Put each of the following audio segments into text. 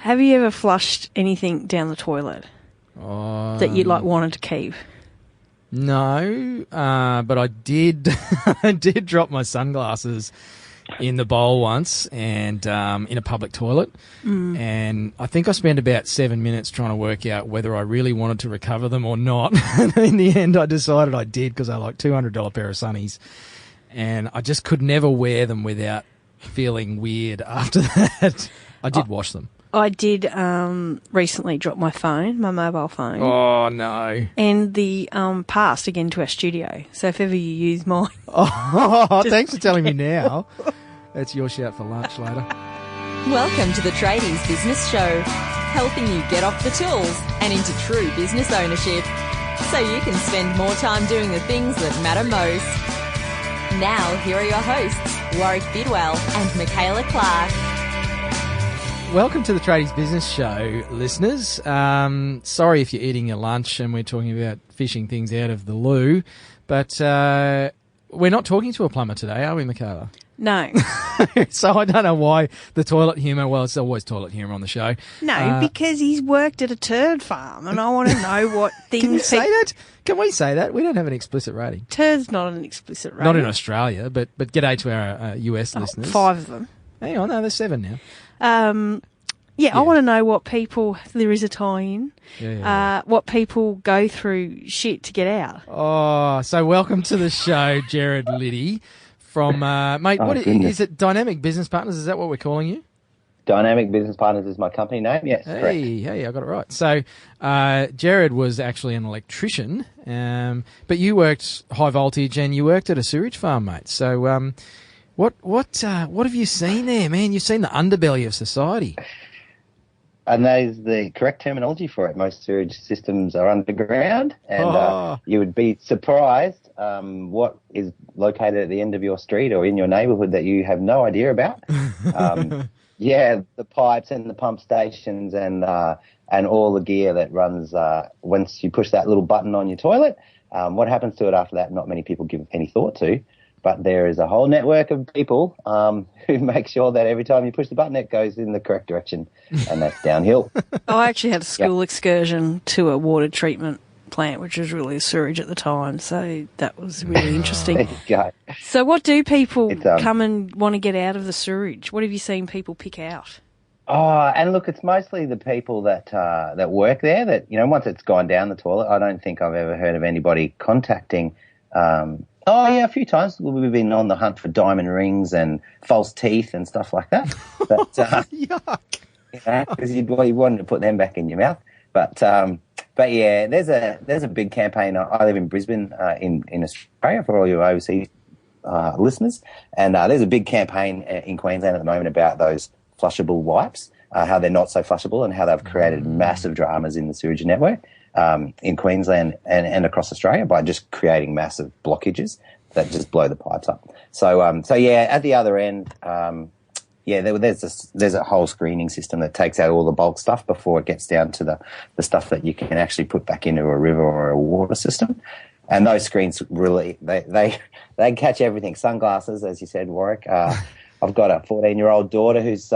Have you ever flushed anything down the toilet that you wanted to keep? No, but I did. I did drop my sunglasses in the bowl once, and in a public toilet, and I think I spent about 7 minutes trying to work out whether I really wanted to recover them or not. And in the end, I decided I did, because they're like $200 pair of sunnies, and I just could never wear them without feeling weird after that. I did wash them. I did recently drop my mobile phone. Oh, no. And the passed again to our studio. So if ever you use mine... Oh, thanks for telling me now. That's your shout for lunch later. Welcome to the Tradies Business Show, helping you get off the tools and into true business ownership, so you can spend more time doing the things that matter most. Now, here are your hosts, Warwick Bidwell and Michaela Clark. Welcome to the Tradies Business Show, listeners. Sorry if you're eating your lunch and we're talking about fishing things out of the loo, but we're not talking to a plumber today, are we, Michaela? No. So I don't know why the toilet humour, well, it's always toilet humour on the show. No, because he's worked at a turd farm and I want to know what things... Can you say that? Can we say that? We don't have an explicit rating. Turd's not an explicit rating. Not in Australia, but g'day to our US listeners. 5 of them. Hang on, no, there's 7 now. Yeah, I want to know what people, there is a tie-in, what people go through shit to get out. Oh, so welcome to the show, Gerard Liddy from, mate, is it Dynamic Business Partners? Is that what we're calling you? Dynamic Business Partners is my company name, yes. Correct. Hey, I got it right. So, Gerard was actually an electrician, but you worked high voltage and you worked at a sewage farm, mate. So, what have you seen there, man? You've seen the underbelly of society. And that is the correct terminology for it. Most sewage systems are underground, and you would be surprised what is located at the end of your street or in your neighbourhood that you have no idea about. The pipes and the pump stations and all the gear that runs once you push that little button on your toilet. What happens to it after that, not many people give any thought to. But there is a whole network of people who make sure that every time you push the button, it goes in the correct direction, and that's downhill. I actually had a school excursion to a water treatment plant, which was really a sewerage at the time, so that was really interesting. There you go. So what do people come and want to get out of the sewerage? What have you seen people pick out? Oh, and look, it's mostly the people that work there that, once it's gone down the toilet, I don't think I've ever heard of anybody contacting a few times we've been on the hunt for diamond rings and false teeth and stuff like that. But, yuck. Because you wanted to put them back in your mouth. But yeah, there's a big campaign. I live in Brisbane, in Australia, for all your overseas listeners, and there's a big campaign in Queensland at the moment about those flushable wipes, how they're not so flushable, and how they've created massive dramas in the sewage network. In Queensland and across Australia by just creating massive blockages that just blow the pipes up. So at the other end, there's a whole screening system that takes out all the bulk stuff before it gets down to the stuff that you can actually put back into a river or a water system. And those screens really, they catch everything. Sunglasses, as you said, Warwick. I've got a 14-year-old daughter who's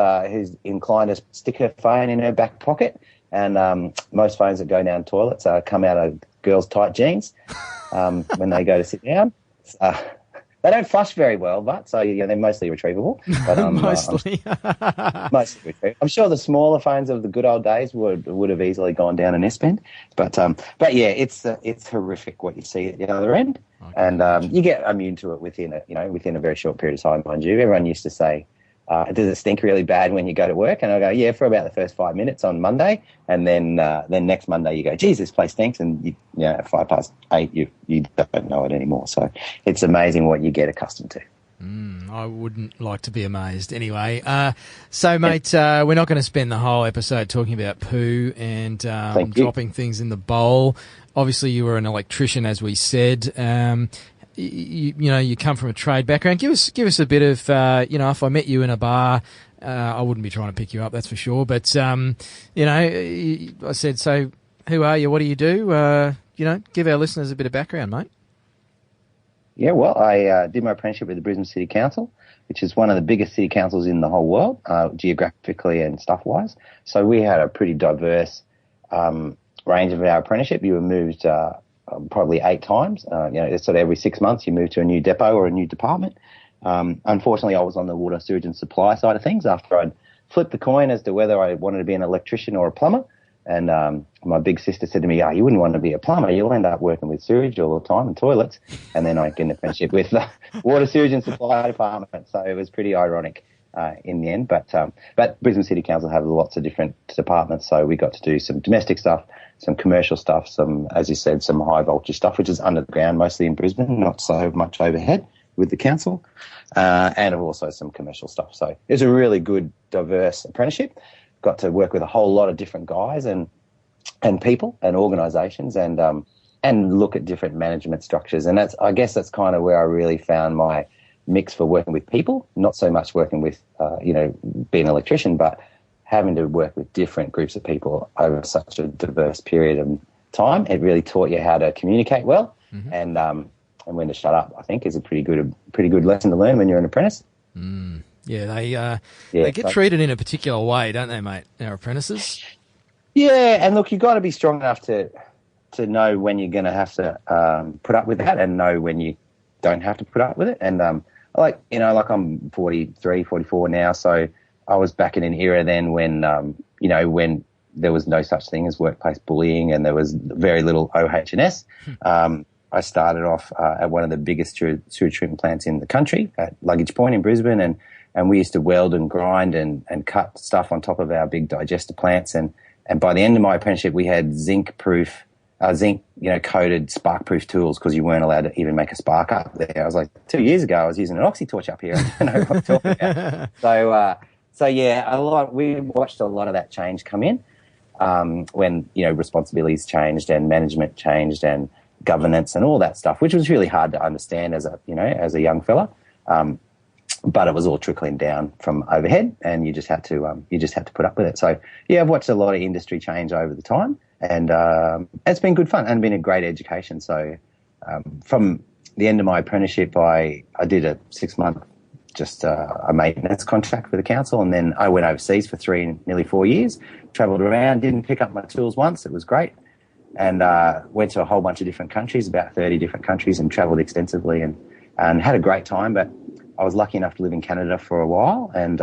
inclined to stick her phone in her back pocket. And most phones that go down toilets come out of girls' tight jeans when they go to sit down. They don't flush very well, but they're mostly retrievable. But, mostly. Mostly retrievable. I'm sure the smaller phones of the good old days would have easily gone down an S-bend. But yeah, it's horrific what you see at the other end, okay. And you get immune to it within a very short period of time, mind you. Everyone used to say, does it stink really bad when you go to work? And I go, yeah, for about the first 5 minutes on Monday, and then next Monday you go, geez, this place stinks, and at 8:05 you don't know it anymore. So it's amazing what you get accustomed to. I wouldn't like to be amazed. Anyway, so mate, we're not going to spend the whole episode talking about poo and dropping things in the bowl. Obviously, you were an electrician, as we said. You come from a trade background. Give us a bit of, if I met you in a bar, I wouldn't be trying to pick you up, that's for sure. But, I said, so who are you? What do you do? Give our listeners a bit of background, mate. Yeah, well, I did my apprenticeship with the Brisbane City Council, which is one of the biggest city councils in the whole world, geographically and stuff-wise. So we had a pretty diverse range of our apprenticeship. You were moved probably 8 times. Sort of every 6 months you moved to a new depot or a new department. Unfortunately, I was on the water, sewage and supply side of things after I'd flipped the coin as to whether I wanted to be an electrician or a plumber. And my big sister said to me, you wouldn't want to be a plumber. You'll end up working with sewage all the time and toilets. And then I get an apprenticeship with the water, sewage and supply department. So it was pretty ironic in the end. But Brisbane City Council have lots of different departments. So we got to do some domestic stuff, some commercial stuff, some, as you said, some high voltage stuff, which is underground mostly in Brisbane, not so much overhead with the council, and also some commercial stuff. So it was a really good, diverse apprenticeship. Got to work with a whole lot of different guys and people and organisations and look at different management structures. And I guess that's kind of where I really found my mix for working with people, not so much working with, being an electrician, but having to work with different groups of people over such a diverse period of time. It really taught you how to communicate well and when to shut up, I think, is a pretty good lesson to learn when you're an apprentice. Yeah, they get treated in a particular way, don't they, mate, our apprentices? Yeah, and look, you've got to be strong enough to know when you're going to have to put up with that and know when you don't have to put up with it. And I'm 43, 44 now, so I was back in an era then when there was no such thing as workplace bullying and there was very little OH&S. I started off at one of the biggest sewage treatment plants in the country at Luggage Point in Brisbane, and we used to weld and grind and cut stuff on top of our big digester plants. And by the end of my apprenticeship, we had zinc coated spark-proof tools because you weren't allowed to even make a spark up there. I was like, 2 years ago, I was using an oxy torch up here. I don't know what I'm talking about. So we watched a lot of that change come in when, responsibilities changed and management changed and governance and all that stuff, which was really hard to understand as a young fella. But it was all trickling down from overhead, and you just had to put up with it. So yeah, I've watched a lot of industry change over the time, and it's been good fun and been a great education. So from the end of my apprenticeship, I did a 6-month a maintenance contract for the council, and then I went overseas for nearly 4 years, travelled around, didn't pick up my tools once. It was great. And went to a whole bunch of different countries, about 30 different countries, and travelled extensively and had a great time. But I was lucky enough to live in Canada for a while and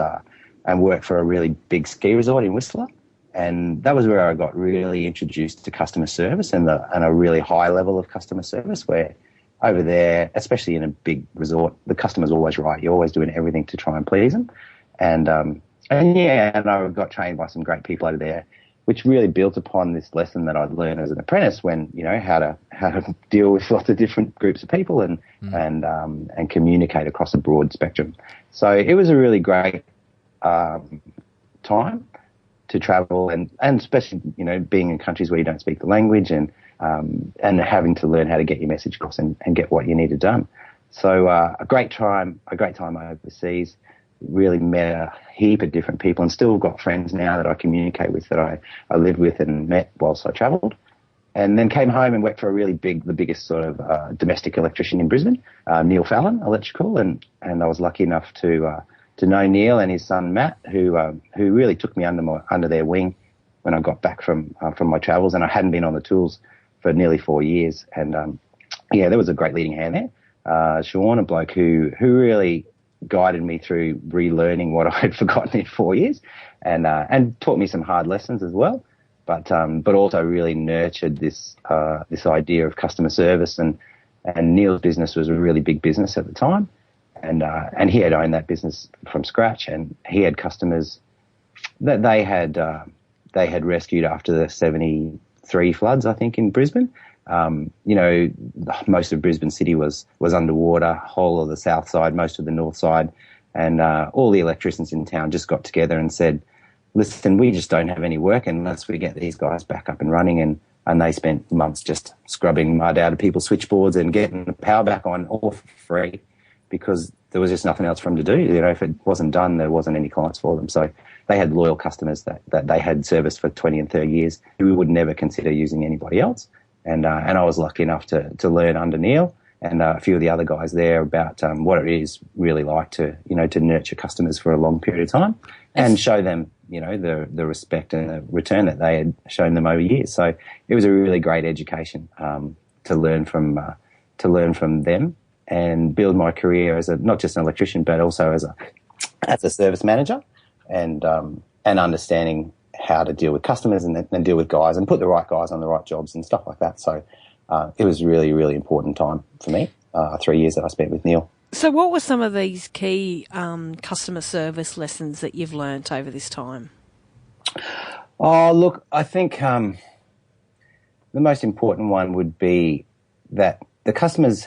work for a really big ski resort in Whistler. And that was where I got really introduced to customer service and a really high level of customer service, where over there, especially in a big resort, the customer's always right. You're always doing everything to try and please them. And I got trained by some great people over there, which really built upon this lesson that I'd learned as an apprentice when, how to deal with lots of different groups of people and communicate across a broad spectrum. So it was a really great time to travel and especially, being in countries where you don't speak the language and having to learn how to get your message across and get what you needed done. So a great time overseas. Really met a heap of different people and still got friends now that I communicate with, that I lived with and met whilst I travelled. And then came home and worked for the biggest sort of domestic electrician in Brisbane, Neil Fallon Electrical. And I was lucky enough to know Neil and his son Matt, who really took me under their wing when I got back from my travels. And I hadn't been on the tools for nearly 4 years. And there was a great leading hand there. Sean, a bloke who really guided me through relearning what I had forgotten in 4 years, and taught me some hard lessons as well. But also really nurtured this idea of customer service. And Neil's business was a really big business at the time, and he had owned that business from scratch. And he had customers that they had rescued after the 73 floods, I think, in Brisbane. Most of Brisbane City was underwater, whole of the south side, most of the north side, and all the electricians in town just got together and said, listen, we just don't have any work unless we get these guys back up and running. And they spent months just scrubbing mud out of people's switchboards and getting the power back on, all for free, because there was just nothing else for them to do. If it wasn't done, there wasn't any clients for them. So they had loyal customers that they had serviced for 20 and 30 years who would never consider using anybody else. And I was lucky enough to learn under Neil and a few of the other guys there about what it is really like to nurture customers for a long period of time and show them, the respect and the return that they had shown them over years. So it was a really great education to learn from them and build my career as not just an electrician, but also as a service manager, and understanding how to deal with customers and then deal with guys and put the right guys on the right jobs and stuff like that. So it was really, really important time for me, 3 years that I spent with Neil. So what were some of these key customer service lessons that you've learnt over this time? Oh, look, I think the most important one would be that the customer's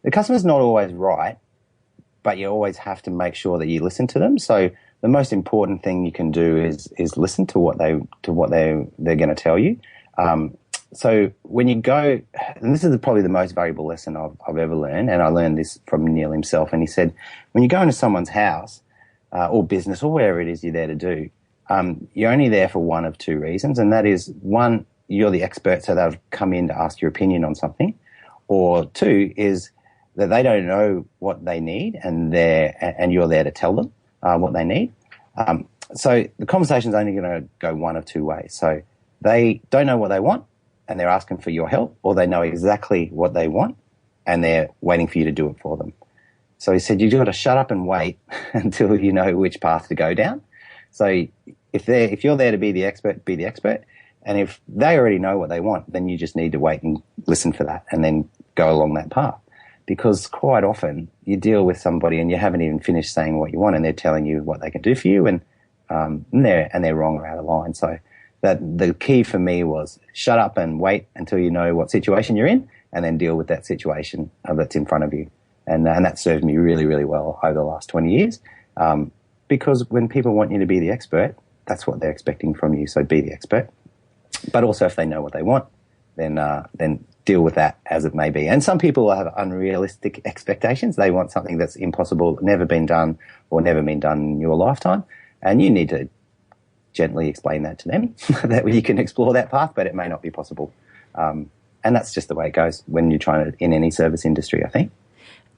not always right, but you always have to make sure that you listen to them. So the most important thing you can do is listen to what they're going to tell you. So when you go, and this is probably the most valuable lesson I've ever learned, and I learned this from Neil himself, and he said, when you go into someone's house or business or wherever it is you're there to do, you're only there for one of two reasons, and that is, one, you're the expert, so they've come in to ask your opinion on something, or two is that they don't know what they need, and you're there to tell them what they need. So the conversation's only going to go one of two ways. So they don't know what they want, and they're asking for your help, or they know exactly what they want, and they're waiting for you to do it for them. So he said, you've got to shut up and wait until you know which path to go down. So if you're there to be the expert, be the expert. And if they already know what they want, then you just need to wait and listen for that and then go along that path. Because quite often you deal with somebody and you haven't even finished saying what you want, and they're telling you what they can do for you, and they're wrong or out of line. So that the key for me was shut up and wait until you know what situation you're in, and then deal with that situation that's in front of you. And that served me really, really well over the last 20 years. Because when people want you to be the expert, that's what they're expecting from you. So be the expert. But also if they know what they want, then deal with that as it may be. And some people have unrealistic expectations. They want something that's impossible, never been done, or never been done in your lifetime. And you need to gently explain that to them, that you can explore that path, but it may not be possible. And that's just the way it goes when you're trying to, in any service industry, I think.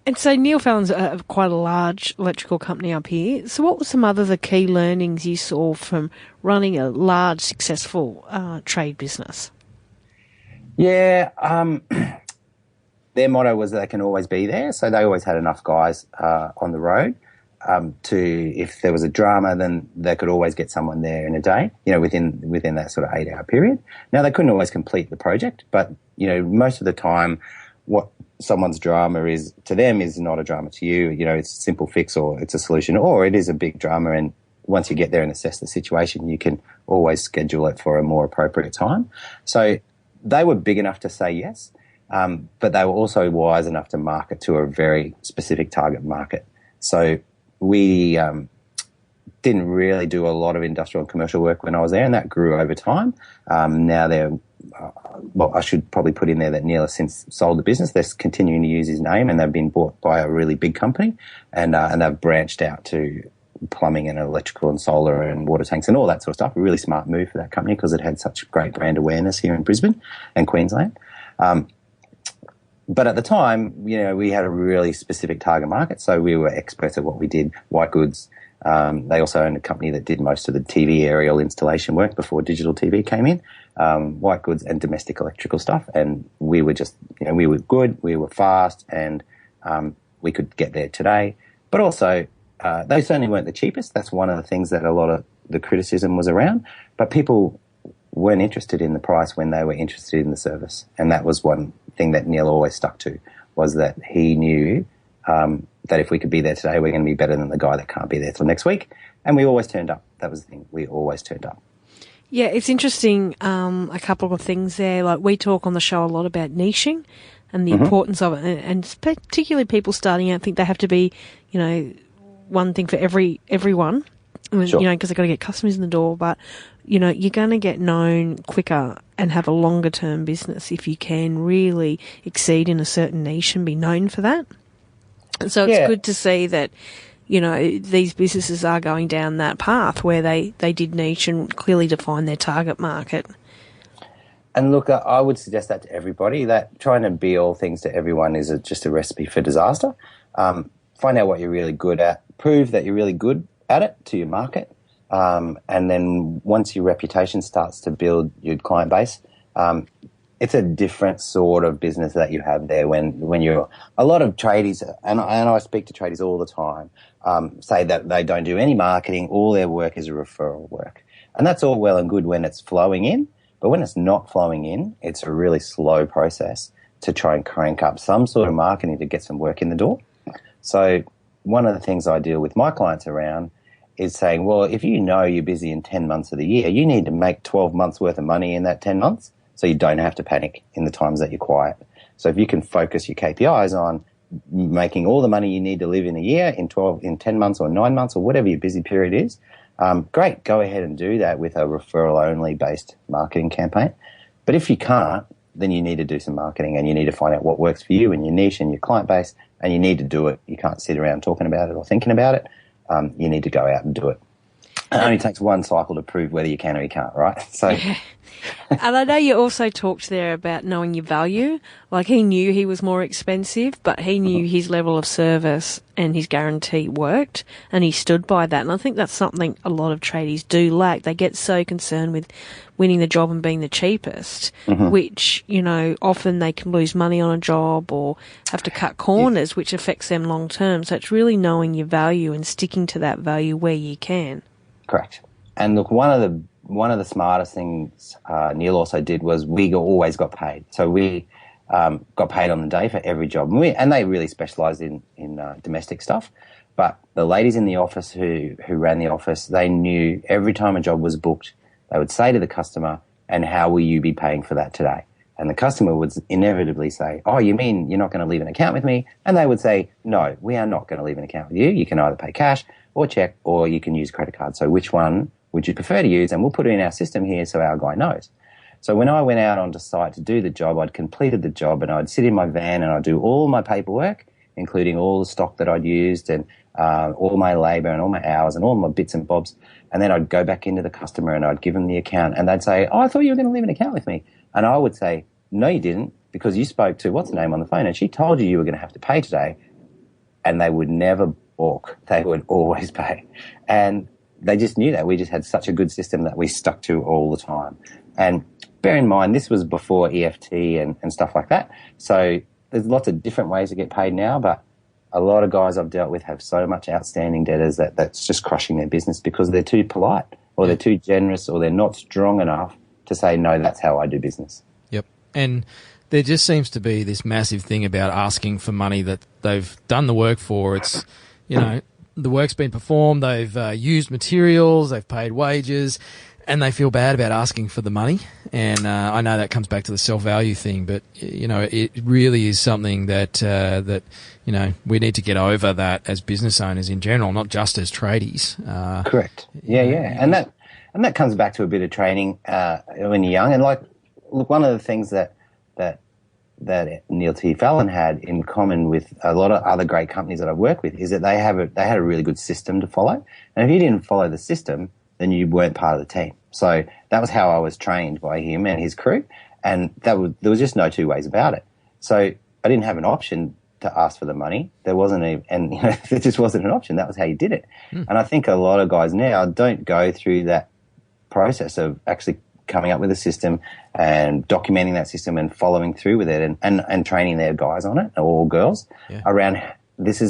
And so Neil Fallon's quite a large electrical company up here. So what were some other the key learnings you saw from running a large, successful trade business? Yeah, their motto was that they can always be there. So they always had enough guys on the road if there was a drama, then they could always get someone there in a day, within that sort of 8-hour period. Now, they couldn't always complete the project, but, most of the time what someone's drama is to them is not a drama to you. It's a simple fix, or it's a solution, or it is a big drama. And once you get there and assess the situation, you can always schedule it for a more appropriate time. So they were big enough to say yes, but they were also wise enough to market to a very specific target market. So we didn't really do a lot of industrial and commercial work when I was there, and that grew over time. Now they're I should probably put in there that Neil has since sold the business. They're continuing to use his name, and they've been bought by a really big company, and they've branched out to plumbing and electrical and solar and water tanks and all that sort of stuff. A really smart move for that company because it had such great brand awareness here in Brisbane and Queensland. But at the time, we had a really specific target market, so we were experts at what we did. White goods. They also owned a company that did most of the TV aerial installation work before digital TV came in. White goods and domestic electrical stuff. And we were just, we were good, we were fast, and we could get there today. But also, they certainly weren't the cheapest. That's one of the things that a lot of the criticism was around. But people weren't interested in the price when they were interested in the service. And that was one thing that Neil always stuck to, was that he knew that if we could be there today, we're going to be better than the guy that can't be there till next week. And we always turned up. That was the thing. We always turned up. Yeah, it's interesting, a couple of things there. Like, we talk on the show a lot about niching and the importance of it. And particularly people starting out think they have to be, one thing for everyone, sure. Because they've got to get customers in the door. But, you're going to get known quicker and have a longer term business if you can really exceed in a certain niche and be known for that. And so it's good to see that, these businesses are going down that path where they did niche and clearly define their target market. And look, I would suggest that to everybody, that trying to be all things to everyone is just a recipe for disaster. Find out what you're really good at, prove that you're really good at it to your market, and then once your reputation starts to build your client base, it's a different sort of business that you have there when you're a lot of tradies, and I speak to tradies all the time, say that they don't do any marketing, all their work is a referral work. And that's all well and good when it's flowing in, but when it's not flowing in, it's a really slow process to try and crank up some sort of marketing to get some work in the door. So one of the things I deal with my clients around is saying, well, if you know you're busy in 10 months of the year, you need to make 12 months worth of money in that 10 months so you don't have to panic in the times that you're quiet. So if you can focus your KPIs on making all the money you need to live in a year in 10 months or 9 months or whatever your busy period is, great, go ahead and do that with a referral-only based marketing campaign. But if you can't, then you need to do some marketing and you need to find out what works for you and your niche and your client base, and you need to do it. You can't sit around talking about it or thinking about it. You need to go out and do it. It only takes one cycle to prove whether you can or you can't, right? So, and I know you also talked there about knowing your value. Like, he knew he was more expensive, but he knew his level of service and his guarantee worked, and he stood by that. And I think that's something a lot of tradies do lack. They get so concerned with winning the job and being the cheapest, which, you know, often they can lose money on a job or have to cut corners, which affects them long term. So it's really knowing your value and sticking to that value where you can. Correct. And look, one of the smartest things Neil also did was we always got paid. So we got paid on the day for every job. And they really specialised in domestic stuff. But the ladies in the office who ran the office, they knew every time a job was booked, they would say to the customer, and how will you be paying for that today? And the customer would inevitably say, oh, you mean you're not going to leave an account with me? And they would say, no, we are not going to leave an account with you. You can either pay cash or check, or you can use credit card. So which one would you prefer to use? And we'll put it in our system here so our guy knows. So when I went out onto site to do the job, I'd completed the job and I'd sit in my van and I'd do all my paperwork, including all the stock that I'd used and all my labour and all my hours and all my bits and bobs. And then I'd go back into the customer and I'd give them the account and they'd say, oh, I thought you were going to leave an account with me. And I would say, no, you didn't, because you spoke to what's her name on the phone and she told you were going to have to pay today. And they would never balk. They would always pay. And they just knew that. We just had such a good system that we stuck to all the time. And bear in mind, this was before EFT and stuff like that. So there's lots of different ways to get paid now, but a lot of guys I've dealt with have so much outstanding debtors that's just crushing their business because they're too polite or they're too generous or they're not strong enough to say, no, that's how I do business. Yep. And there just seems to be this massive thing about asking for money that they've done the work for. It's, you know, the work's been performed, they've used materials, they've paid wages, and they feel bad about asking for the money. And I know that comes back to the self-value thing, but, you know, it really is something that, you know, we need to get over that as business owners in general, not just as tradies. Correct. Yeah. And that comes back to a bit of training when you're young. And, like, look, one of the things that Neil T. Fallon had in common with a lot of other great companies that I've worked with is that they had a really good system to follow. And if you didn't follow the system, then you weren't part of the team. So that was how I was trained by him and his crew. And there was just no two ways about it. So I didn't have an option to ask for the money. There just wasn't an option. That was how you did it. And I think a lot of guys now don't go through that process of actually coming up with a system and documenting that system and following through with it and training their guys on it, or girls, around there's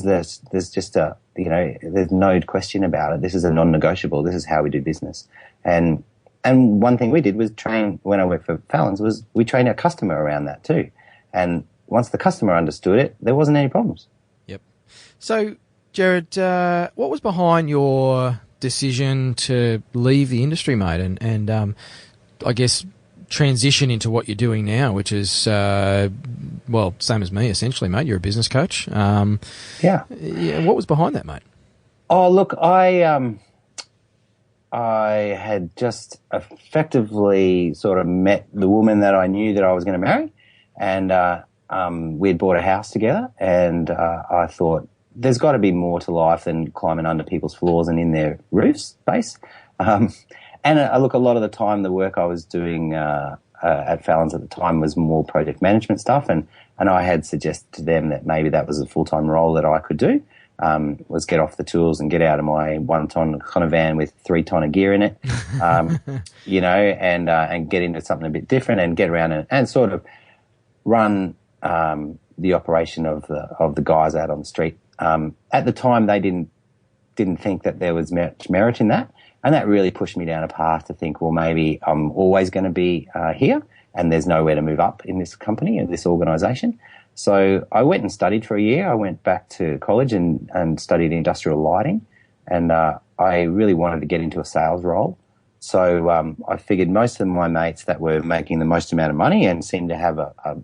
no question about it. This is a non-negotiable. This is how we do business. And one thing we did was train, when I worked for Fallon's, was we trained our customer around that too. And once the customer understood it, there wasn't any problems. Yep. So, Gerard, what was behind your decision to leave the industry, mate, and I guess transition into what you're doing now, which is, same as me, essentially, mate. You're a business coach. Yeah. What was behind that, mate? Oh, look, I had just effectively sort of met the woman that I knew that I was going to marry, and we had bought a house together, and I thought, there's got to be more to life than climbing under people's floors and in their roof space. And look, a lot of the time the work I was doing at Fallon's at the time was more project management stuff, and I had suggested to them that maybe that was a full-time role that I could do, was get off the tools and get out of my 1-ton kind of van with 3-ton of gear in it, you know, and get into something a bit different and get around and sort of run the operation of the guys out on the street. At the time, they didn't think that there was much merit in that. And that really pushed me down a path to think, well, maybe I'm always going to be here and there's nowhere to move up in this company and this organisation. So I went and studied for a year. I went back to college and studied industrial lighting, and I really wanted to get into a sales role. So I figured most of my mates that were making the most amount of money and seemed to have a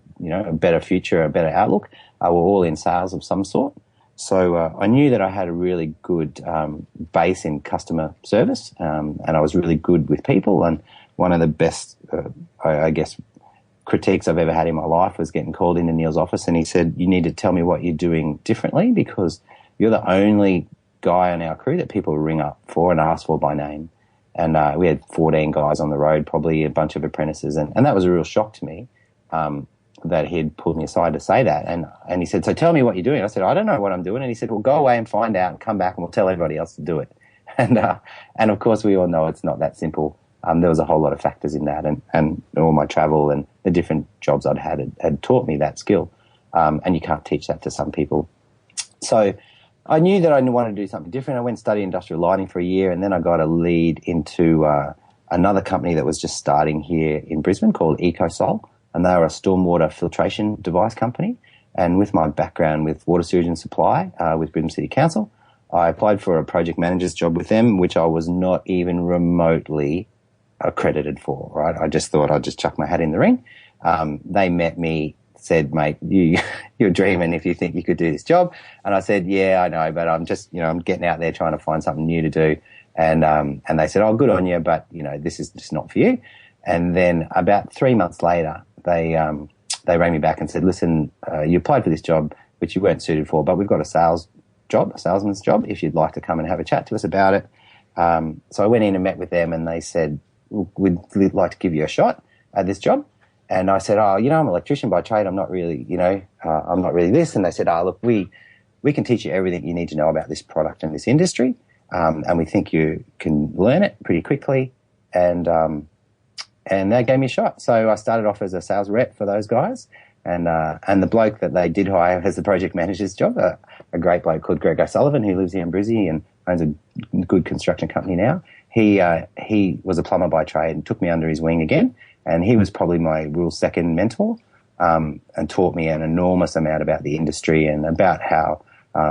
better future, a better outlook, were all in sales of some sort. So I knew that I had a really good base in customer service, and I was really good with people. And one of the best, I guess, critiques I've ever had in my life was getting called into Neil's office, and he said, "You need to tell me what you're doing differently, because you're the only guy on our crew that people ring up for and ask for by name." And we had 14 guys on the road, probably a bunch of apprentices, and that was a real shock to me. That he'd pulled me aside to say that. And he said, "So tell me what you're doing." I said, "I don't know what I'm doing." And he said, "Well, go away and find out and come back and we'll tell everybody else to do it." And of course we all know it's not that simple. There was a whole lot of factors in that, and all my travel and the different jobs I'd had taught me that skill. And you can't teach that to some people. So I knew that I wanted to do something different. I went and studied industrial lighting for a year, and then I got a lead into another company that was just starting here in Brisbane called EcoSol. And they were a stormwater filtration device company. And with my background with water, sewage and supply with Brisbane City Council, I applied for a project manager's job with them, which I was not even remotely accredited for, right? I just thought I'd just chuck my hat in the ring. They met me, said, "Mate, you're dreaming if you think you could do this job." And I said, "Yeah, I know, but I'm just, I'm getting out there trying to find something new to do." And they said, "Oh, good on you, but, this is just not for you." And then about 3 months later, they rang me back and said, "Listen, you applied for this job, which you weren't suited for, but we've got a salesman's job, if you'd like to come and have a chat to us about it." So I went in and met with them, and they said, "We'd like to give you a shot at this job." And I said, "Oh, I'm an electrician by trade. I'm not really, I'm not really this." And they said, "Oh, look, we can teach you everything you need to know about this product and this industry, and we think you can learn it pretty quickly." And they gave me a shot. So I started off as a sales rep for those guys. And the bloke that they did hire as the project manager's job, a great bloke called Greg O'Sullivan, who lives here in Brizzy and owns a good construction company now. He was a plumber by trade and took me under his wing again. And he was probably my real second mentor, and taught me an enormous amount about the industry and about how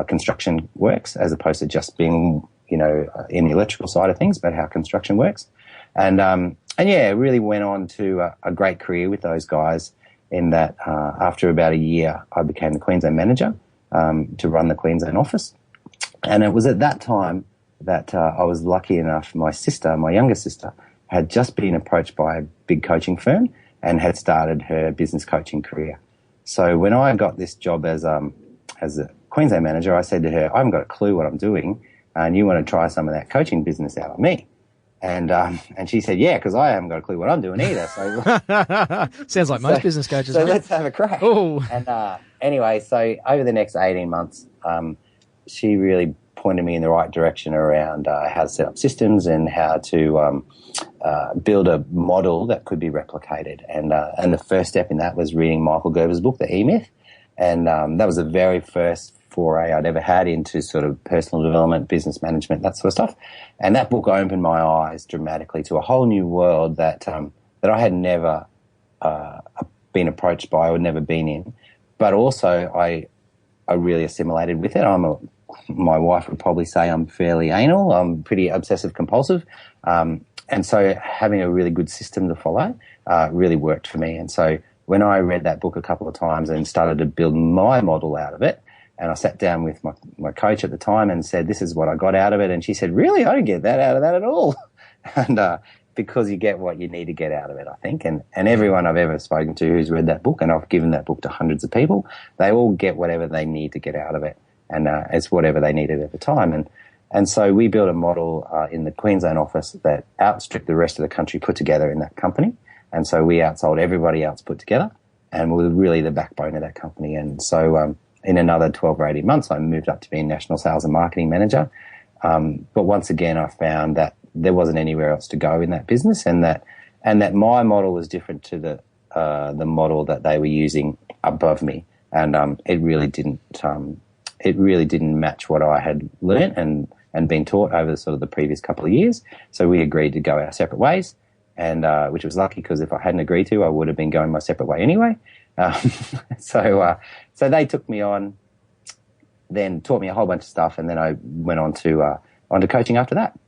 construction works, as opposed to just being, in the electrical side of things, but how construction works. And yeah, really went on to a great career with those guys, in that after about a year, I became the Queensland manager to run the Queensland office. And it was at that time that I was lucky enough, my younger sister, had just been approached by a big coaching firm and had started her business coaching career. So when I got this job as a Queensland manager, I said to her, "I haven't got a clue what I'm doing, and you want to try some of that coaching business out on me?" And she said, "Yeah, because I haven't got a clue what I'm doing either." So sounds like most business coaches. So let's have a crack. Ooh. And anyway, so over the next 18 months, she really pointed me in the right direction around how to set up systems and how to build a model that could be replicated. And the first step in that was reading Michael Gerber's book, The E-Myth. And that was the very first foray I'd ever had into sort of personal development, business management, that sort of stuff. And that book opened my eyes dramatically to a whole new world that I had never been approached by or never been in. But also I really assimilated with it. My wife would probably say I'm fairly anal. I'm pretty obsessive compulsive. And so having a really good system to follow really worked for me. And so when I read that book a couple of times and started to build my model out of it, and I sat down with my coach at the time and said, "This is what I got out of it." And she said, "Really? I don't get that out of that at all." And because you get what you need to get out of it, I think. And everyone I've ever spoken to who's read that book, and I've given that book to hundreds of people, they all get whatever they need to get out of it. And it's whatever they needed at the time. And so we built a model in the Queensland office that outstripped the rest of the country put together in that company. And so we outsold everybody else put together, and we were really the backbone of that company. And so in another 12 or 18 months, I moved up to being National Sales and Marketing Manager. But once again, I found that there wasn't anywhere else to go in that business, and that my model was different to the model that they were using above me. And it really didn't match what I had learnt and been taught over sort of the previous couple of years. So we agreed to go our separate ways, and which was lucky, because if I hadn't agreed to, I would have been going my separate way anyway. So they took me on, then taught me a whole bunch of stuff, and then I went on to coaching after that.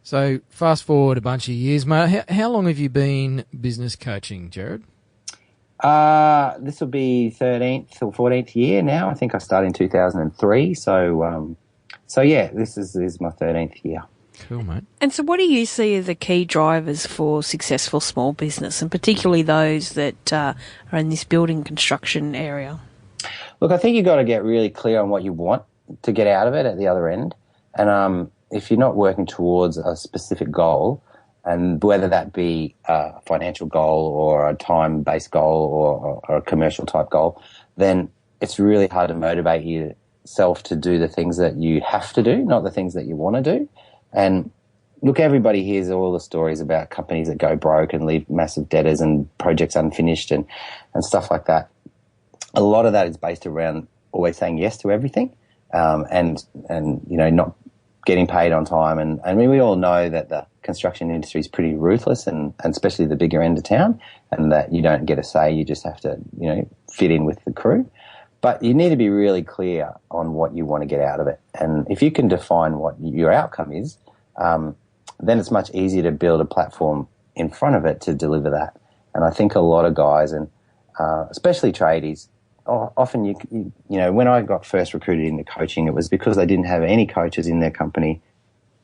So fast forward a bunch of years, mate. How long have you been business coaching, Gerard? This will be 13th or 14th year now. I think I started in 2003. So yeah, this is my 13th year. Cool, mate. And so what do you see are the key drivers for successful small business, and particularly those that are in this building construction area? Look, I think you've got to get really clear on what you want to get out of it at the other end. And if you're not working towards a specific goal, and whether that be a financial goal or a time-based goal or a commercial type goal, then it's really hard to motivate yourself to do the things that you have to do, not the things that you want to do. And look, everybody hears all the stories about companies that go broke and leave massive debtors and projects unfinished and stuff like that. A lot of that is based around always saying yes to everything, and not getting paid on time. And I mean, we all know that the construction industry is pretty ruthless, and especially the bigger end of town, and that you don't get a say. You just have to, fit in with the crew. But you need to be really clear on what you want to get out of it. And if you can define what your outcome is, then it's much easier to build a platform in front of it to deliver that. And I think a lot of guys, and especially tradies, often when I got first recruited into coaching, it was because they didn't have any coaches in their company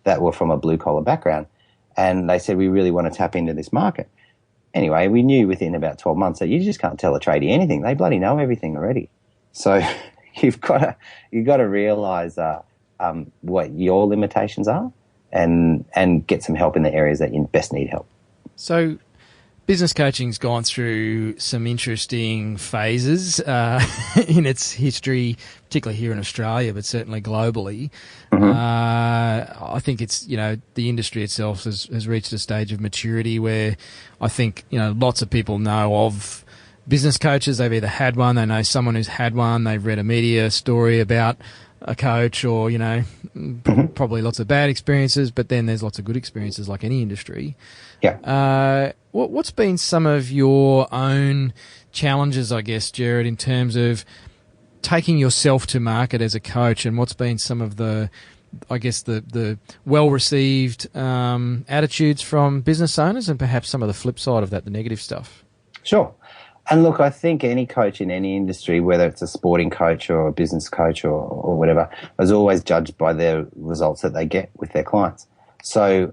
that were from a blue-collar background. And they said, we really want to tap into this market. Anyway, we knew within about 12 months that you just can't tell a tradie anything. They bloody know everything already. So you've got to realise what your limitations are, and get some help in the areas that you best need help. So business coaching's gone through some interesting phases in its history, particularly here in Australia, but certainly globally. Mm-hmm. I think it's, the industry itself has reached a stage of maturity where I think, lots of people know of business coaches. They've either had one, they know someone who's had one, they've read a media story about a coach, or, probably lots of bad experiences, but then there's lots of good experiences like any industry. Yeah. What's been some of your own challenges, I guess, Gerard, in terms of taking yourself to market as a coach, and what's been some of the well-received attitudes from business owners, and perhaps some of the flip side of that, the negative stuff? Sure. And look, I think any coach in any industry, whether it's a sporting coach or a business coach or whatever, is always judged by the results that they get with their clients. So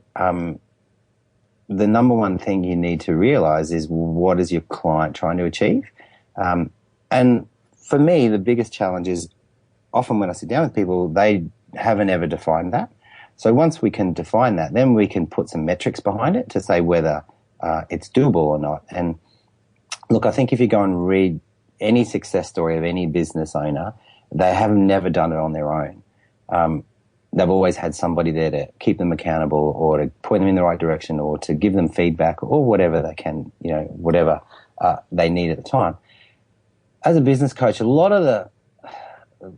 the number one thing you need to realize is, what is your client trying to achieve? And for me, the biggest challenge is often when I sit down with people, they haven't ever defined that. So once we can define that, then we can put some metrics behind it to say whether it's doable or not. And look, I think if you go and read any success story of any business owner, they have never done it on their own. They've always had somebody there to keep them accountable, or to point them in the right direction, or to give them feedback, or whatever they can, whatever they need at the time. As a business coach, a lot of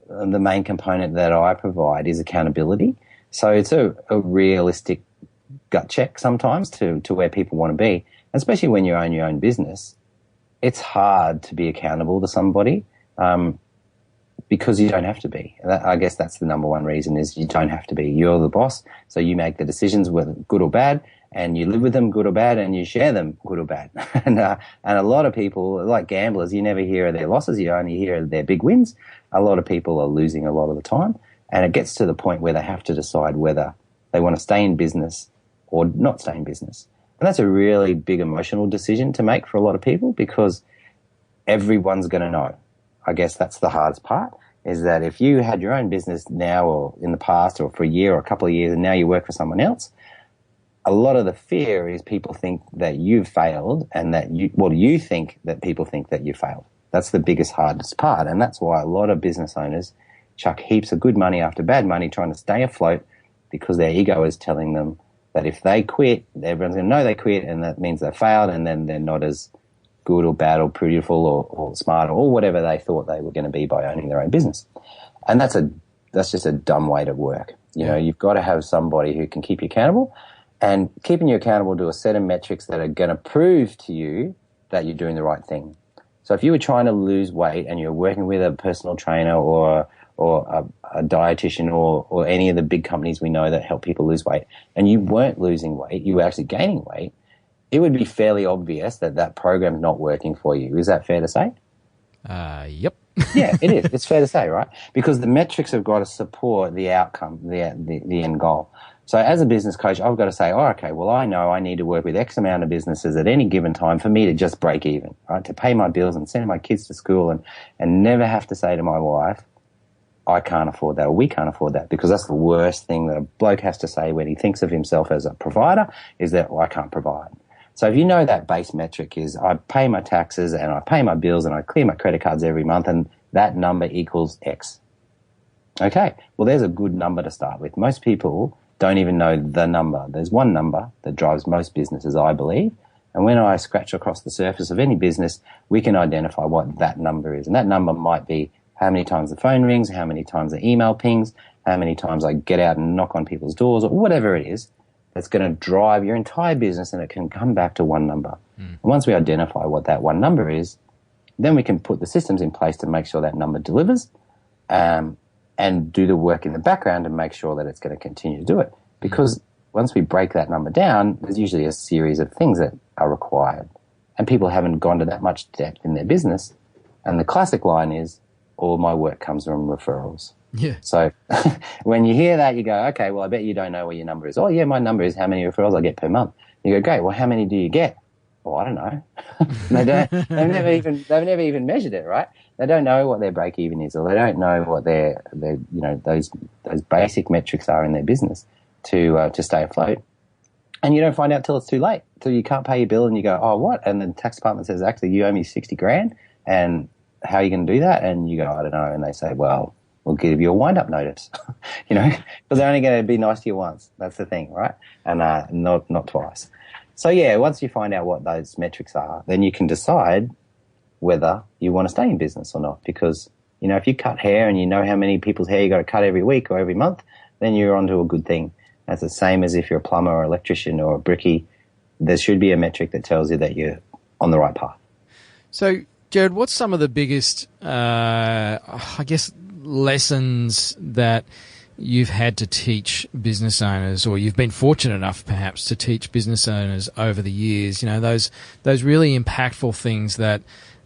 the main component that I provide is accountability. So it's a realistic gut check sometimes to where people want to be, especially when you own your own business. It's hard to be accountable to somebody because you don't have to be. I guess that's the number one reason, is you don't have to be. You're the boss, so you make the decisions, whether good or bad, and you live with them, good or bad, and you share them, good or bad. And a lot of people, like gamblers, you never hear of their losses, you only hear of their big wins. A lot of people are losing a lot of the time, and it gets to the point where they have to decide whether they want to stay in business or not stay in business. And that's a really big emotional decision to make for a lot of people, because everyone's going to know. I guess that's the hardest part, is that if you had your own business now, or in the past, or for a year or a couple of years, and now you work for someone else, a lot of the fear is people think that you've failed and that you think that people think that you failed. That's the biggest, hardest part. And that's why a lot of business owners chuck heaps of good money after bad money trying to stay afloat, because their ego is telling them that if they quit, everyone's going to know they quit, and that means they failed, and then they're not as good or bad or beautiful or smart or whatever they thought they were going to be by owning their own business. And that's just a dumb way to work. You know, you've got to have somebody who can keep you accountable, and keeping you accountable to a set of metrics that are going to prove to you that you're doing the right thing. So if you were trying to lose weight and you're working with a personal trainer or a dietitian or any of the big companies we know that help people lose weight, and you weren't losing weight, you were actually gaining weight, it would be fairly obvious that that program's not working for you. Is that fair to say? Yep. Yeah, it is. It's fair to say, right? Because the metrics have got to support the outcome, the end goal. So as a business coach, I've got to say, oh, okay, well, I know I need to work with X amount of businesses at any given time for me to just break even, right? To pay my bills and send my kids to school and never have to say to my wife, I can't afford that, or we can't afford that, because that's the worst thing that a bloke has to say when he thinks of himself as a provider, is that, well, I can't provide. So if you know that base metric is I pay my taxes and I pay my bills and I clear my credit cards every month, and that number equals X. Okay, well, there's a good number to start with. Most people don't even know the number. There's one number that drives most businesses, I believe. And when I scratch across the surface of any business, we can identify what that number is. And that number might be how many times the phone rings, how many times the email pings, how many times I get out and knock on people's doors, or whatever it is that's going to drive your entire business, and it can come back to one number. And once we identify what that one number is, then we can put the systems in place to make sure that number delivers, and do the work in the background and make sure that it's going to continue to do it. Because once we break that number down, there's usually a series of things that are required. And people haven't gone to that much depth in their business. And the classic line is, all my work comes from referrals. Yeah. So when you hear that, you go, okay, well, I bet you don't know what your number is. Oh, yeah, my number is how many referrals I get per month. You go, great. Well, how many do you get? Well, I don't know. They've never even measured it, right? They don't know what their break even is, or they don't know what their those basic metrics are in their business to stay afloat. And you don't find out till it's too late, till you can't pay your bill, and you go, oh, what? And the tax department says, actually, you owe me $60,000, and how are you going to do that? And you go, I don't know. And they say, well, we'll give you a wind-up notice, because they're only going to be nice to you once. That's the thing, right? And not twice. So, yeah, once you find out what those metrics are, then you can decide whether you want to stay in business or not. Because, if you cut hair and you know how many people's hair you got to cut every week or every month, then you're onto a good thing. That's the same as if you're a plumber or electrician or a brickie. There should be a metric that tells you that you're on the right path. So, Gerard, what's some of the biggest, lessons that you've had to teach business owners, or you've been fortunate enough perhaps to teach business owners over the years? Those really impactful things that,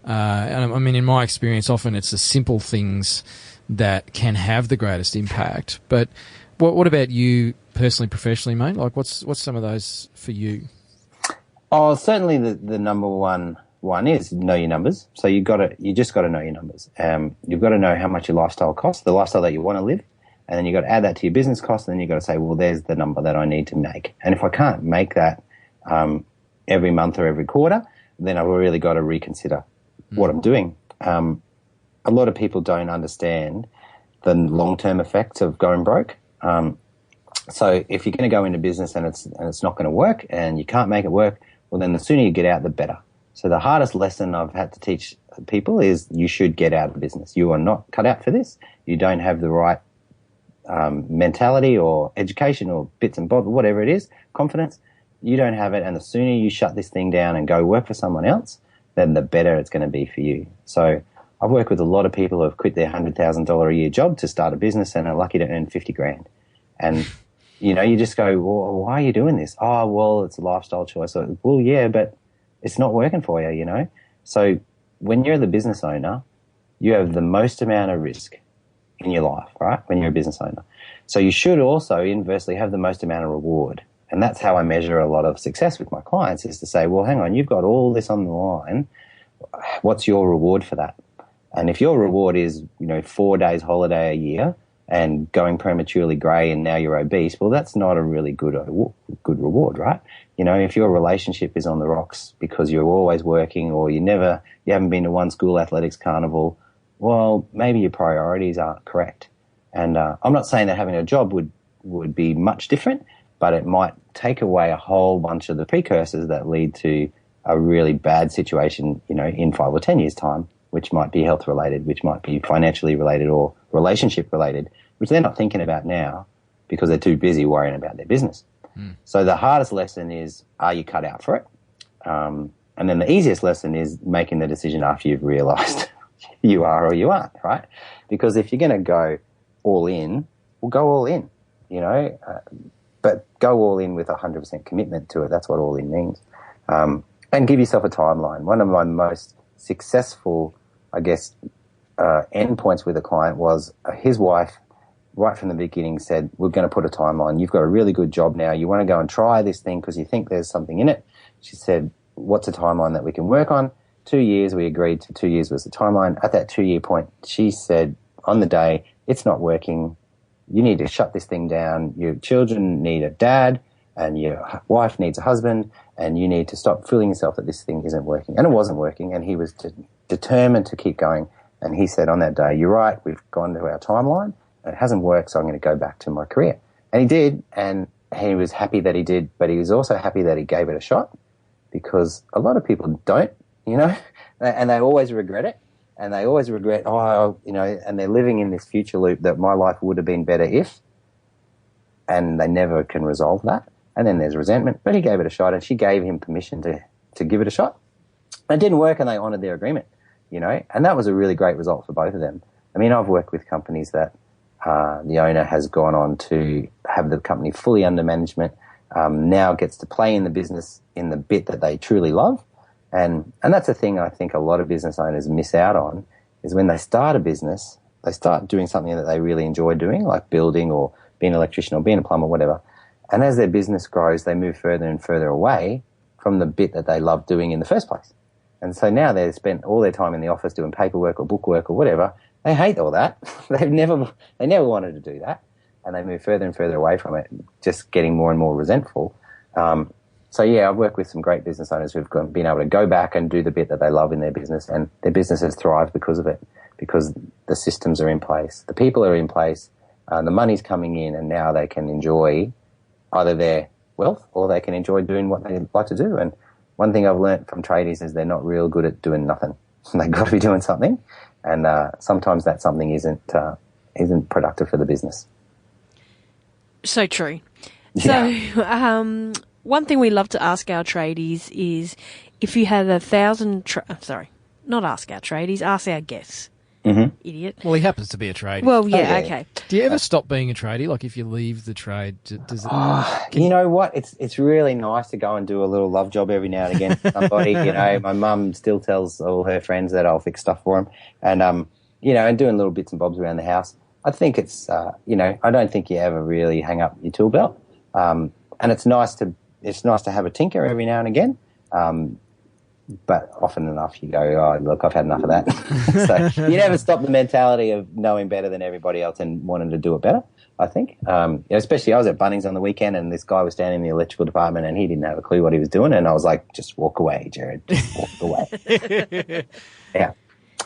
in my experience, often it's the simple things that can have the greatest impact. But what about you personally, professionally, mate? Like, what's some of those for you? Oh, certainly the number one is know your numbers. So you just got to know your numbers. You've got to know how much your lifestyle costs, the lifestyle that you want to live, and then you've got to add that to your business costs, and then you've got to say, well, there's the number that I need to make. And if I can't make that every month or every quarter, then I've really got to reconsider what I'm doing. A lot of people don't understand the long-term effects of going broke. So if you're going to go into business and it's not going to work and you can't make it work, well, then the sooner you get out, the better. So the hardest lesson I've had to teach people is you should get out of business. You are not cut out for this. You don't have the right mentality or education or bits and bobs, whatever it is, confidence. You don't have it, and the sooner you shut this thing down and go work for someone else, then the better it's going to be for you. So I've worked with a lot of people who have quit their $100,000 a year job to start a business and are lucky to earn $50,000. And, you just go, well, why are you doing this? Oh, well, it's a lifestyle choice. So, well, yeah, but it's not working for you, So when you're the business owner, you have the most amount of risk in your life, right, when you're a business owner. So you should also inversely have the most amount of reward. And that's how I measure a lot of success with my clients, is to say, well, hang on, you've got all this on the line. What's your reward for that? And if your reward is, 4 days holiday a year, and going prematurely grey and now you're obese, well, that's not a really good reward, right? You know, if your relationship is on the rocks because you're always working or you haven't been to one school athletics carnival, well, maybe your priorities aren't correct. And I'm not saying that having a job would be much different, but it might take away a whole bunch of the precursors that lead to a really bad situation, you know, in 5 or 10 years' time, which might be health related, which might be financially related or relationship related, which they're not thinking about now because they're too busy worrying about their business. So the hardest lesson is, are you cut out for it? And then the easiest lesson is making the decision after you've realised you are or you aren't, right? Because if you're going to go all in, well, go all in, you know, but go all in with 100% commitment to it. That's what all in means. And give yourself a timeline. One of my most successful, I guess, endpoints with a client was his wife, right from the beginning, said, we're going to put a timeline. You've got a really good job now. You want to go and try this thing because you think there's something in it. She said, what's a timeline that we can work on? 2 years. We agreed to 2 years was the timeline. At that 2-year point, she said, on the day, it's not working. You need to shut this thing down. Your children need a dad and your wife needs a husband, and you need to stop fooling yourself that this thing isn't working. And it wasn't working, and he was determined to keep going. And he said on that day, you're right, we've gone to our timeline. It hasn't worked, so I'm going to go back to my career. And he did, and he was happy that he did, but he was also happy that he gave it a shot, because a lot of people don't, you know, and they always regret it. And they always regret, you know, and they're living in this future loop that my life would have been better if, and they never can resolve that. And then there's resentment. But he gave it a shot, and she gave him permission to give it a shot. It didn't work, and they honoured their agreement, you know, and that was a really great result for both of them. I mean, I've worked with companies that the owner has gone on to have the company fully under management, now gets to play in the business in the bit that they truly love. And that's a thing I think a lot of business owners miss out on, is when they start a business, they start doing something that they really enjoy doing, like building or being an electrician or being a plumber, whatever. And as their business grows, they move further and further away from the bit that they love doing in the first place. And so now they've spent all their time in the office doing paperwork or bookwork or whatever. They hate all that. They never wanted to do that. And they move further and further away from it, just getting more and more resentful. So, yeah, I've worked with some great business owners who've been able to go back and do the bit that they love in their business, and their business has thrived because of it, because the systems are in place, the people are in place, the money's coming in, and now they can enjoy either their wealth or they can enjoy doing what they like to do. And one thing I've learnt from tradies is they're not real good at doing nothing. They've got to be doing something, and sometimes that something isn't productive for the business. So true. Yeah. So, one thing we love to ask our tradies is, if you had 1,000... not ask our tradies, ask our guests. Mm-hmm. Idiot. Well, he happens to be a tradie. Well, yeah, okay. Do you ever stop being a tradie? Like, if you leave the trade, does it... You know what? It's really nice to go and do a little love job every now and again for somebody. You know, my mum still tells all her friends that I'll fix stuff for them. And, you know, and doing little bits and bobs around the house. I think it's, you know, I don't think you ever really hang up your tool belt. And it's nice to have a tinker every now and again. But often enough you go, oh, look, I've had enough of that. So you never stop the mentality of knowing better than everybody else and wanting to do it better, I think. You know, especially I was at Bunnings on the weekend, and this guy was standing in the electrical department and he didn't have a clue what he was doing. And I was like, just walk away, Gerard, just walk away. Yeah.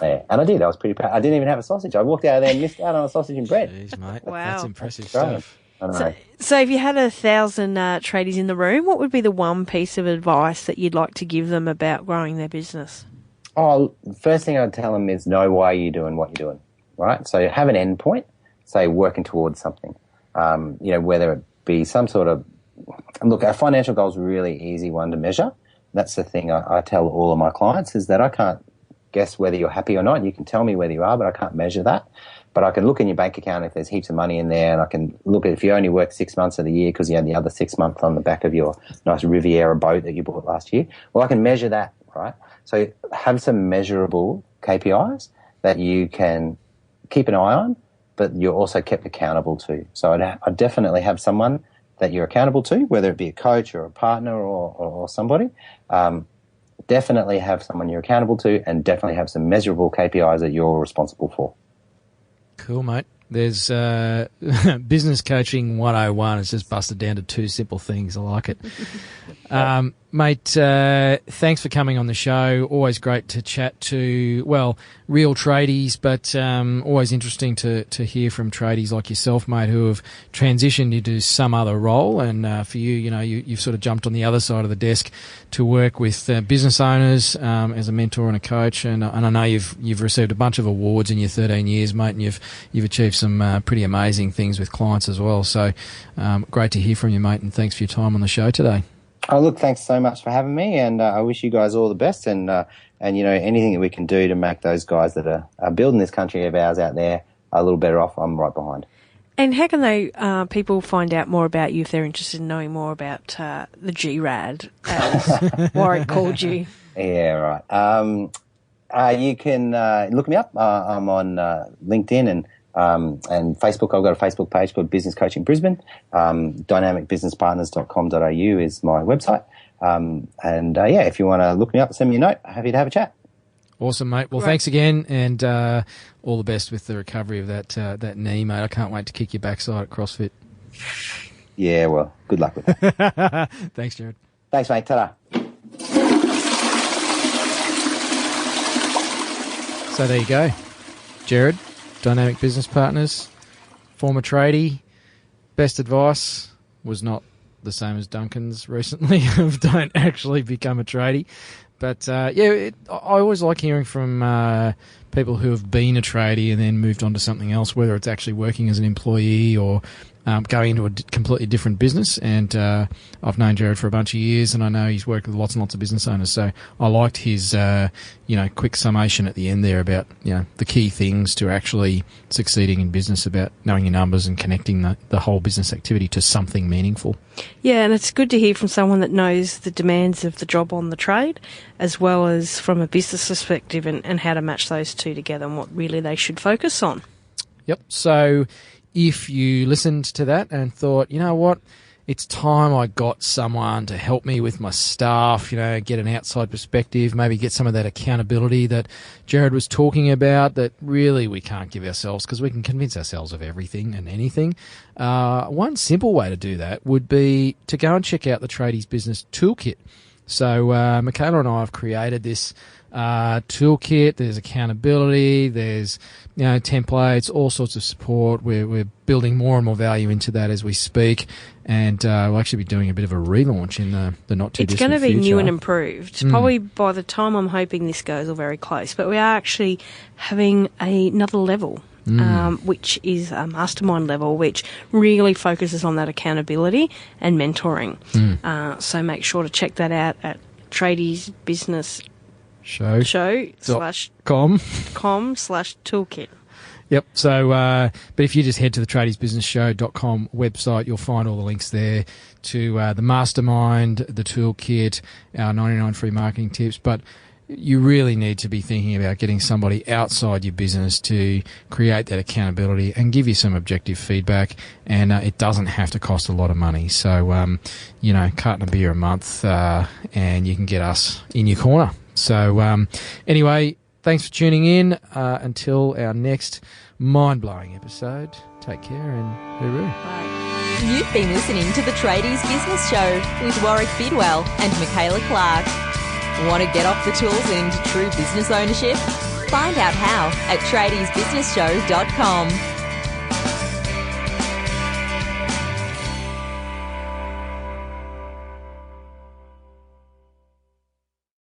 And I did. I was pretty proud. I didn't even have a sausage. I walked out of there and missed out on a sausage and bread. Jeez, mate. Wow. That's impressive stuff. So if you had 1,000 tradies in the room, what would be the one piece of advice that you'd like to give them about growing their business? Oh, first thing I'd tell them is know why you're doing what you're doing, right? So have an end point, say working towards something. You know, whether it be some sort of... Look, a financial goal is a really easy one to measure. That's the thing I tell all of my clients, is that I can't guess whether you're happy or not. You can tell me whether you are, but I can't measure that. But I can look in your bank account if there's heaps of money in there, and I can look at if you only work 6 months of the year because you had the other 6 months on the back of your nice Riviera boat that you bought last year. Well, I can measure that, right? So have some measurable KPIs that you can keep an eye on, but you're also kept accountable to. So I'd definitely have someone that you're accountable to, whether it be a coach or a partner or somebody. Definitely have someone you're accountable to, and definitely have some measurable KPIs that you're responsible for. Cool, mate. There's business coaching 101. It's just busted down to 2 simple things. I like it. Mate, thanks for coming on the show. Always great to chat to, well, real tradies, but always interesting to hear from tradies like yourself, mate, who have transitioned into some other role. And for you, you've sort of jumped on the other side of the desk to work with business owners as a mentor and a coach. And I know you've received a bunch of awards in your 13 years, mate, and you've achieved some pretty amazing things with clients as well. So great to hear from you, mate, and thanks for your time on the show today. Oh, look, thanks so much for having me, and I wish you guys all the best, and anything that we can do to make those guys that are building this country of ours out there a little better off, I'm right behind. And how can they people find out more about you if they're interested in knowing more about the G Rad, as Warwick called you? Yeah, right. You can look me up. I'm on LinkedIn and Facebook. I've got a Facebook page called Business Coaching Brisbane. Dynamicbusinesspartners.com.au is my website. If you want to look me up, send me a note. Happy to have a chat. Awesome, mate. Well, thanks again, and all the best with the recovery of that knee, mate. I can't wait to kick your backside at CrossFit. Yeah, well, good luck with that. Thanks, Gerard. Thanks, mate. Ta-da. So there you go. Gerard, Dynamic Business Partners, former tradie. Best advice was not the same as Duncan's recently of don't actually become a tradie. But, I always like hearing from people who have been a tradie and then moved on to something else, whether it's actually working as an employee or going into a completely different business. And I've known Gerard for a bunch of years, and I know he's worked with lots and lots of business owners. So I liked his, quick summation at the end there about, the key things to actually succeeding in business, about knowing your numbers and connecting the whole business activity to something meaningful. Yeah, and it's good to hear from someone that knows the demands of the job on the trade, as well as from a business perspective and how to match those two together and what really they should focus on. Yep. So if you listened to that and thought, you know what, it's time I got someone to help me with my staff, get an outside perspective, maybe get some of that accountability that Gerard was talking about that really we can't give ourselves because we can convince ourselves of everything and anything. One simple way to do that would be to go and check out the Tradies Business Toolkit. So Michaela and I have created this toolkit. There's accountability, there's templates, all sorts of support. We're building more and more value into that as we speak, and we'll actually be doing a bit of a relaunch in the not too distant future. It's going to be new and improved. Probably by the time I'm hoping this goes, or very close. But we are actually having another level. Which is a mastermind level, which really focuses on that accountability and mentoring. So make sure to check that out at Tradies Business Show.com/toolkit. Yep. So, but if you just head to the tradiesbusinessshow.com website, you'll find all the links there to the mastermind, the toolkit, our 99 free marketing tips. But you really need to be thinking about getting somebody outside your business to create that accountability and give you some objective feedback. And it doesn't have to cost a lot of money. So, carton of beer a month, and you can get us in your corner. So, anyway, thanks for tuning in. Until our next mind-blowing episode, take care and hooroo. Bye. You've been listening to the Tradies Business Show with Warwick Bidwell and Michaela Clark. Want to get off the tools and into true business ownership? Find out how at tradiesbusinessshow.com.